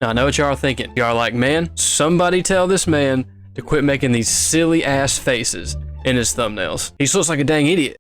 Now, I know what y'all are thinking. Y'all are like, man, somebody tell this man to quit making these silly ass faces in his thumbnails. He just looks like a dang idiot.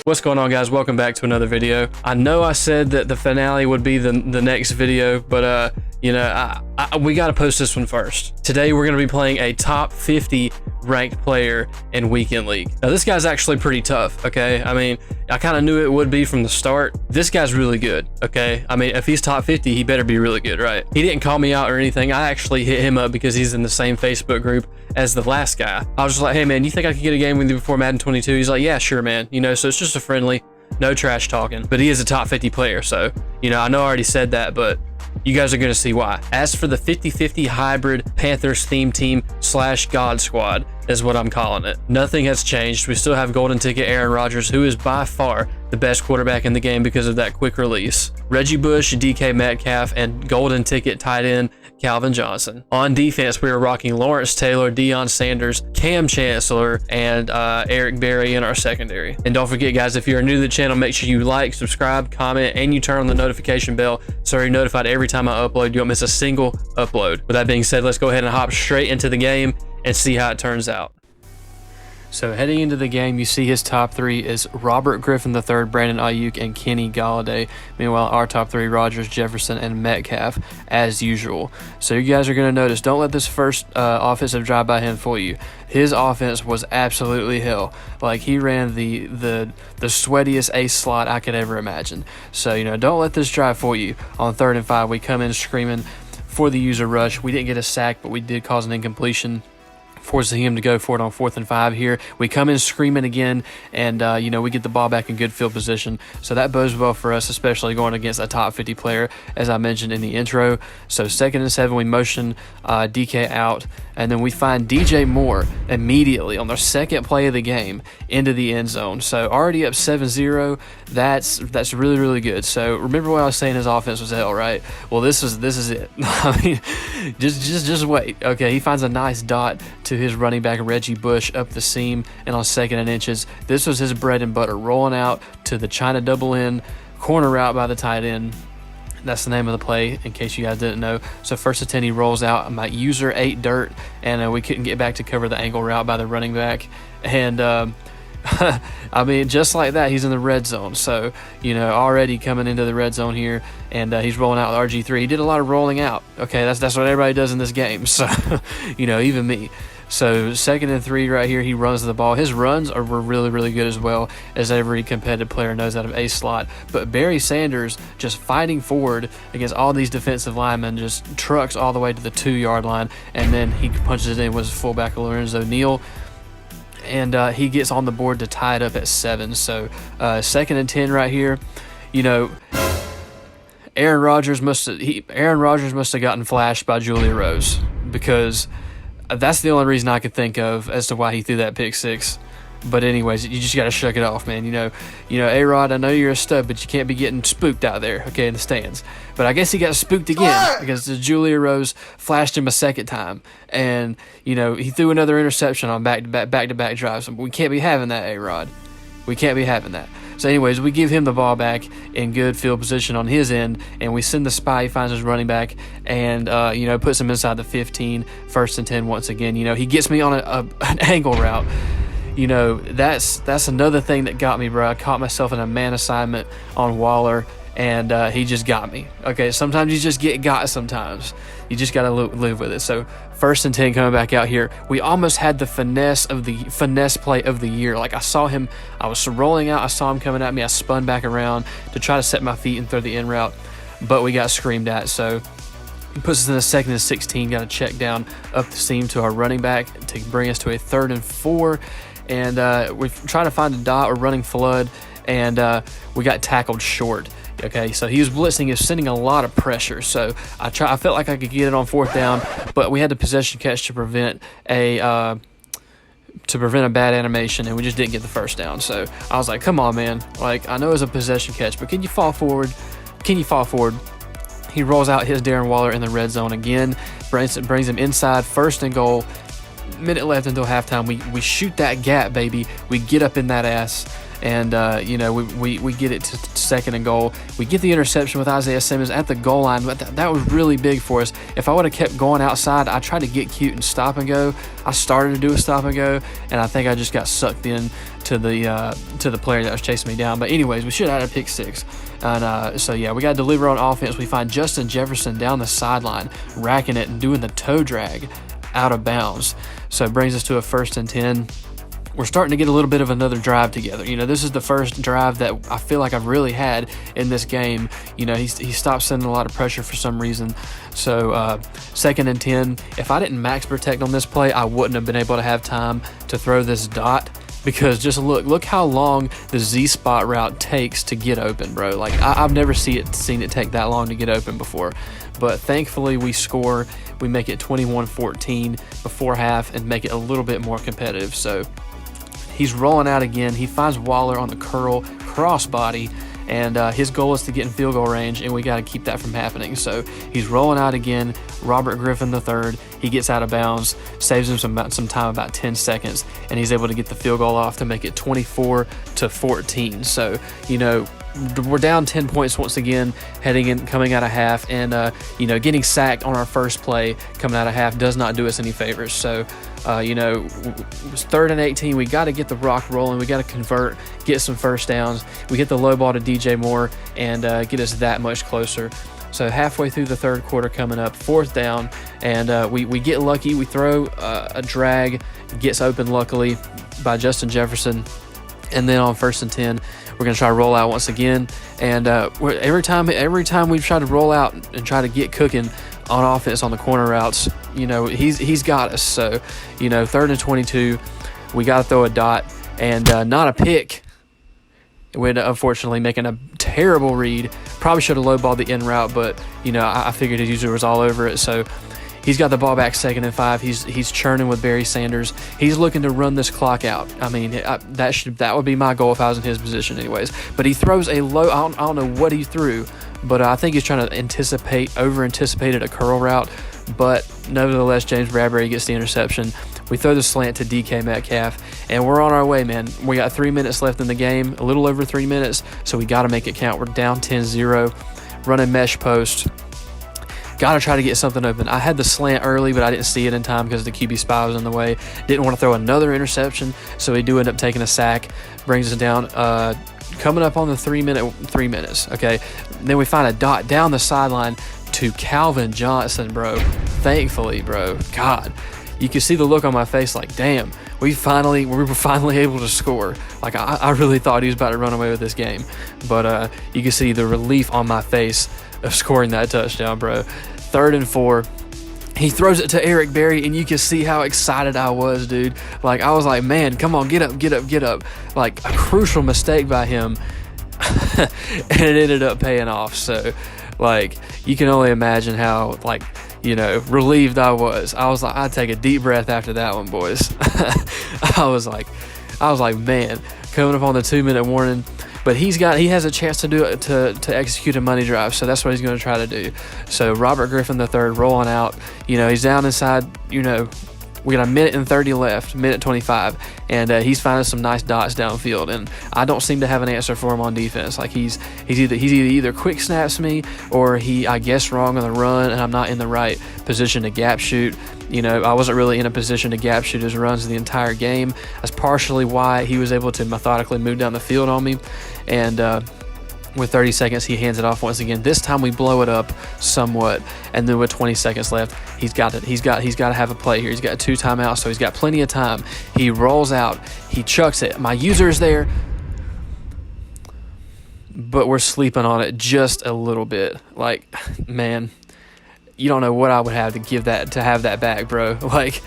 What's going on, guys? Welcome back to another video. I know I said that the finale would be the next video, but you know, we got to post this one first. Today we're going to be playing a top 50 ranked player in Weekend League. Now this guy's actually pretty tough, okay? I mean, I kind of knew it would be from the start. This guy's really good, okay? I mean, if he's top 50, he better be really good, right? He didn't call me out or anything. I actually hit him up because he's in the same Facebook group as the last guy. I was just like, hey man, you think I could get a game with you before Madden 22? He's like, yeah, sure, man. You know, so it's just a friendly, no trash talking, but he is a top 50 player. So, you know, I know I already said that, but you guys are going to see why. As for the 50-50 hybrid Panthers theme team / God squad is what I'm calling it. Nothing has changed. We still have golden ticket Aaron Rodgers, who is by far the best quarterback in the game because of that quick release. Reggie Bush, DK Metcalf, and golden ticket tight end Calvin Johnson. On defense, we are rocking Lawrence Taylor, Deion Sanders, Cam Chancellor, and Eric Berry in our secondary. And don't forget, guys, if you're new to the channel, make sure you like, subscribe, comment, and you turn on the notification bell so you're notified every time I upload. You won't miss a single upload. With that being said, let's go ahead and hop straight into the game and see how it turns out. So heading into the game, you see his top three is Robert Griffin III, Brandon Ayuk, and Kenny Galladay. Meanwhile, our top three, Rodgers, Jefferson, and Metcalf, as usual. So you guys are going to notice, don't let this first offensive drive by him fool you. His offense was absolutely hell. Like, he ran the sweatiest ace slot I could ever imagine. So, you know, don't let this drive fool you. On 3rd and 5, we come in screaming for the user rush. We didn't get a sack, but we did cause an incompletion, forcing him to go for it on 4th and 5 here. We come in screaming again, and you know, we get the ball back in good field position. So that bodes well for us, especially going against a top 50 player, as I mentioned in the intro. So 2nd and 7, we motion DK out, and then we find DJ Moore immediately on their second play of the game into the end zone. So already up 7-0. That's really, really good. So remember what I was saying, his offense was hell, right? Well, this is it. I mean, just wait. Okay, he finds a nice dot to his running back Reggie Bush up the seam and on 2nd and inches. This was his bread and butter, rolling out to the China double end corner route by the tight end. That's the name of the play, in case you guys didn't know. So 1st and 10, he rolls out. My user ate dirt, and we couldn't get back to cover the angle route by the running back. And I mean, just like that, he's in the red zone. So, you know, already coming into the red zone here, and he's rolling out with RG3. He did a lot of rolling out. Okay, that's what everybody does in this game. So, you know, even me. So 2nd and 3 right here, he runs the ball. His runs were really, really good as well, as every competitive player knows out of a slot. But Barry Sanders just fighting forward against all these defensive linemen, just trucks all the way to the 2-yard line, and then he punches it in with his fullback Lorenzo Neal, and he gets on the board to tie it up at 7. So 2nd and 10 right here, you know, Aaron Rodgers must have gotten flashed by Julia Rose, because that's the only reason I could think of as to why he threw that pick 6. But anyways, you just got to shuck it off, man. You know, A-Rod, I know you're a stud, but you can't be getting spooked out there, okay, in the stands. But I guess he got spooked again because Julia Rose flashed him a second time. And, you know, he threw another interception on back-to-back drives. We can't be having that, A-Rod. We can't be having that. So anyways, we give him the ball back in good field position on his end, and we send the spy. He finds his running back, and you know, puts him inside the 15, 1st and 10 once again. You know, he gets me on an angle route. You know, that's another thing that got me, bro. I caught myself in a man assignment on Waller, and he just got me. Okay, sometimes you just get got sometimes. You just got to live with it. So 1st and 10 coming back out here. We almost had the finesse play of the year. Like, I saw him, I was rolling out, I saw him coming at me, I spun back around to try to set my feet and throw the in route, but we got screamed at. So he puts us in a 2nd and 16, got to check down up the seam to our running back to bring us to a 3rd and 4. And we're trying to find a dot. We're running flood, and we got tackled short. Okay, so he was blitzing, he was sending a lot of pressure. So I felt like I could get it on 4th down, but we had the possession catch to prevent a bad animation, and we just didn't get the 1st down. So I was like, come on, man. Like, I know it's a possession catch, but can you fall forward? Can you fall forward? He rolls out his Darren Waller in the red zone again, brings him inside, 1st and goal. Minute left until halftime. We shoot that gap, baby. We get up in that ass, and you know, we get it to second and goal. We get the interception with Isaiah Simmons at the goal line, but that was really big for us. If I would have kept going outside, I tried to get cute and stop and go. I started to do a stop and go, and I think I just got sucked in to the player that was chasing me down. But anyways, we should have had a pick six. And so yeah, we got to deliver on offense. We find Justin Jefferson down the sideline, racking it and doing the toe drag out of bounds. So it brings us to a 1st and 10. We're starting to get a little bit of another drive together. You know, this is the first drive that I feel like I've really had in this game. You know, he stopped sending a lot of pressure for some reason. So 2nd and 10. If I didn't max protect on this play, I wouldn't have been able to have time to throw this dot. Because just look how long the Z spot route takes to get open, bro. Like I've never seen it take that long to get open before. But thankfully we score. We make it 21-14 before half and make it a little bit more competitive. So he's rolling out again. He finds Waller on the curl crossbody, and his goal is to get in field goal range, and we got to keep that from happening. So he's rolling out again. Robert Griffin III, he gets out of bounds, saves him some time, about 10 seconds, and he's able to get the field goal off to make it 24-14. So, you know, we're down 10 points once again, coming out of half, and you know, getting sacked on our first play coming out of half does not do us any favors. So you know, it was 3rd and 18. We got to get the rock rolling. We got to convert, get some first downs. We hit the low ball to DJ Moore and get us that much closer. So halfway through the 3rd quarter coming up, 4th down, and we get lucky. We throw a drag, gets open luckily by Justin Jefferson, and then on 1st and 10, we're going to try to roll out once again. And every time we try to roll out and try to get cooking on offense on the corner routes, you know, he's got us. So, you know, 3rd and 22, we got to throw a dot and not a pick. We ended up unfortunately making a terrible read. Probably should have lowballed the in route, but, you know, I figured his user was all over it. So he's got the ball back 2nd and 5. He's churning with Barry Sanders. He's looking to run this clock out. I mean, that would be my goal if I was in his position anyways. But he throws a low, I don't know what he threw, but I think he's trying to over-anticipated a curl route. But nevertheless, James Bradbury gets the interception. We throw the slant to DK Metcalf, and we're on our way, man. We got 3 minutes left in the game, a little over 3 minutes, so we got to make it count. We're down 10-0, running mesh post. Got to try to get something open. I had the slant early, but I didn't see it in time because the QB spy was in the way. Didn't want to throw another interception, so we do end up taking a sack. Brings us down, coming up on the 3 minutes, okay? And then we find a dot down the sideline to Calvin Johnson, bro. Thankfully, bro. God. You can see the look on my face like, damn, we were finally able to score. Like, I really thought he was about to run away with this game. But you can see the relief on my face of scoring that touchdown, bro. 3rd and 4. He throws it to Eric Berry, and you can see how excited I was, dude. Like, I was like, man, come on, get up, get up, get up. Like, a crucial mistake by him, and it ended up paying off. So, like, you can only imagine how, like, you know, relieved I was. I was like, I'd take a deep breath after that one, boys. I was like, man, coming up on the 2-minute warning. But he has a chance to do it, to execute a money drive, so that's what he's going to try to do. So Robert Griffin III rolling out. You know, he's down inside. You know, we got 1:30 left, 1:25, and he's finding some nice dots downfield. And I don't seem to have an answer for him on defense. Like he's either quick snaps me, or I guess wrong on the run, and I'm not in the right position to gap shoot. You know, I wasn't really in a position to gap shoot his runs the entire game. That's partially why he was able to methodically move down the field on me. And with 30 seconds, he hands it off once again. This time we blow it up somewhat, and then with 20 seconds left, he's got to have a play here. He's got 2 timeouts, so he's got plenty of time. He rolls out, he chucks it. My user is there, but we're sleeping on it just a little bit. Like, man, you don't know what I would have to give that to have that back, bro. Like,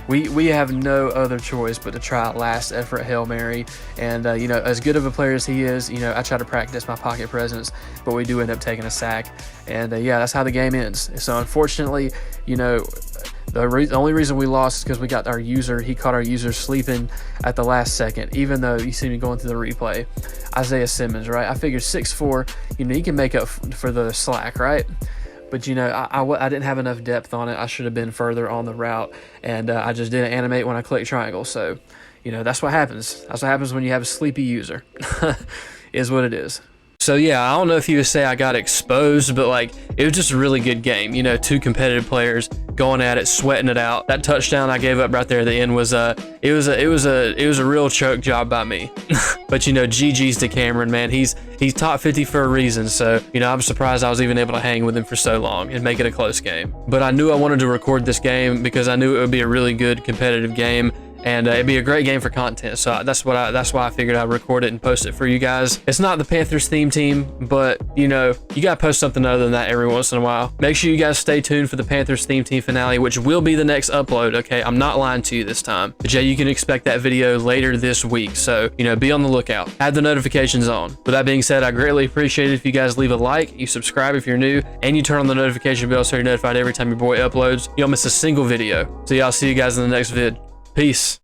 we have no other choice but to try last effort Hail Mary. And, you know, as good of a player as he is, you know, I try to practice my pocket presence, but we do end up taking a sack. And, yeah, that's how the game ends. So, unfortunately, you know, the only reason we lost is because we got he caught our user sleeping at the last second, even though you see me going through the replay. Isaiah Simmons, right? I figured 6'4", you know, he can make up for the slack, right? But, you know, I didn't have enough depth on it. I should have been further on the route, and I just didn't animate when I clicked triangle. So, you know, that's what happens. That's what happens when you have a sleepy user. Is what it is. So yeah, I don't know if you would say I got exposed, but like, it was just a really good game. You know, two competitive players going at it, sweating it out. That touchdown I gave up right there at the end was it was a real choke job by me. But you know, GG's to Cameron, man. He's top 50 for a reason. So, you know, I'm surprised I was even able to hang with him for so long and make it a close game. But I knew I wanted to record this game because I knew it would be a really good competitive game. And it'd be a great game for content, so that's why I figured I'd record it and post it for you guys. It's not the Panthers theme team, but you know, you gotta post something other than that every once in a while. Make sure you guys stay tuned for the Panthers theme team finale, which will be the next upload. Okay, I'm not lying to you this time. But yeah, you can expect that video later this week, so you know, be on the lookout. Have the notifications on. With that being said, I greatly appreciate it if you guys leave a like, you subscribe if you're new, and you turn on the notification bell so you're notified every time your boy uploads. You don't miss a single video. So yeah, I'll see you guys in the next vid. Peace.